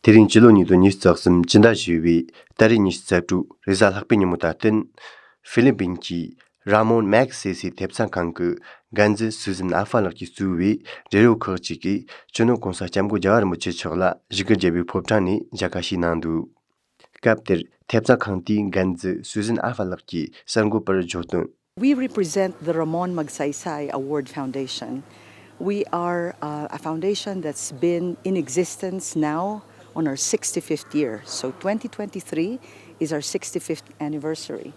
Terin chiloni to nis tsaksam chinda shiwi tari nis tsaktu rizal hakpi nyamutatin Philippine chi Ramon Magsaysay tepsan kanku ganzi Susan afalaki suwi rero khachiki chono konsa chamgu jawar muche chogla jigir jabi poptani jakashi nandu. Kapter tepsan kanti ganzi Susan afalaki sangu par jotun. We represent the Ramon Magsaysay Award Foundation. We are a foundation that's been in existence now on our 65th year. So 2023 is our 65th anniversary.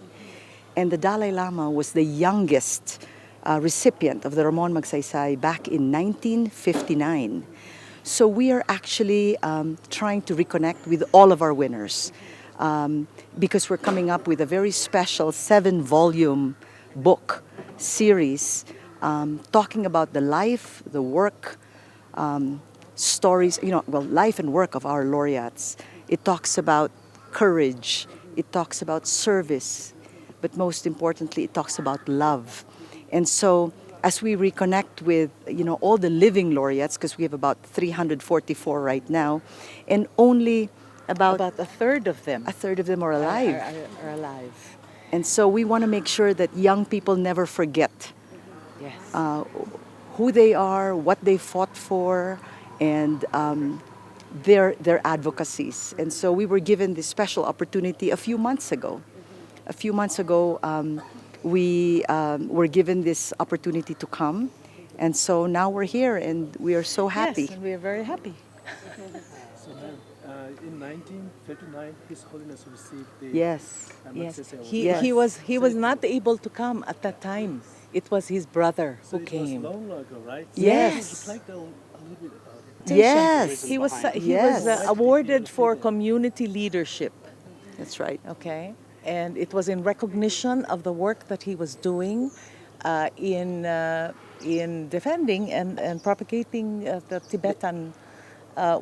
And the Dalai Lama was the youngest recipient of the Ramon Magsaysay back in 1959. So we are actually trying to reconnect with all of our winners because we're coming up with a very special 7-volume book series talking about the life, the work, stories, life and work of our laureates. It talks about courage, it talks about service, but most importantly, it talks about love. And so as we reconnect with, all the living laureates, because we have about 344 right now, and only about a third of them. A third of them are alive. Are alive. And so we want to make sure that young people never forget who they are, what they fought for, and their advocacies. And so we were given this special opportunity a few months ago. We were given this opportunity to come. And so now we're here and we are so happy. Yes, and we are very happy. So in 1939, His Holiness received the Yes. Magsaysay Award. He was not able to come at that time. It was his brother who It came. was long ago, right? Yes. So reflect a little bit about it. Yes. He was Yes. awarded for community leadership. That's right. Okay, and it was in recognition of the work that he was doing in defending and propagating the Tibetan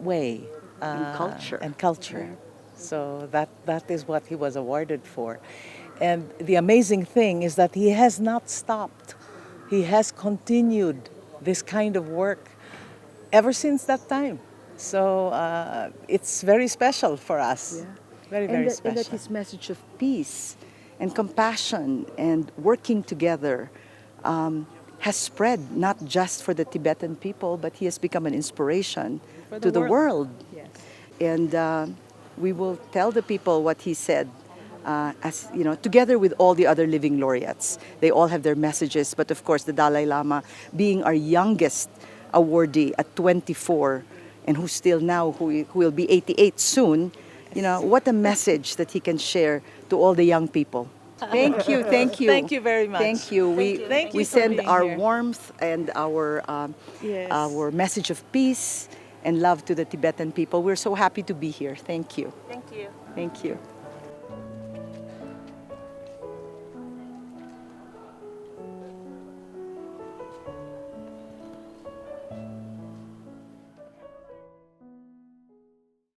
way And culture. So that is what he was awarded for. And the amazing thing is that he has not stopped. He has continued this kind of work ever since that time. So it's very special for us. Yeah. Very, very And that special. his message of peace and compassion and working together has spread not just for the Tibetan people, but he has become an inspiration to the world. Yes. And we will tell the people what he said, together with all the other living laureates. They all have their messages, but of course the Dalai Lama, being our youngest awardee at 24, and who will be 88 soon, what a message that he can share to all the young people. Thank you. Thank you very much. Thank you. Thank you We for send being our here. warmth and our Yes. message of peace and love to the Tibetan people. We're so happy to be here. Thank you. Thank you. Thank you.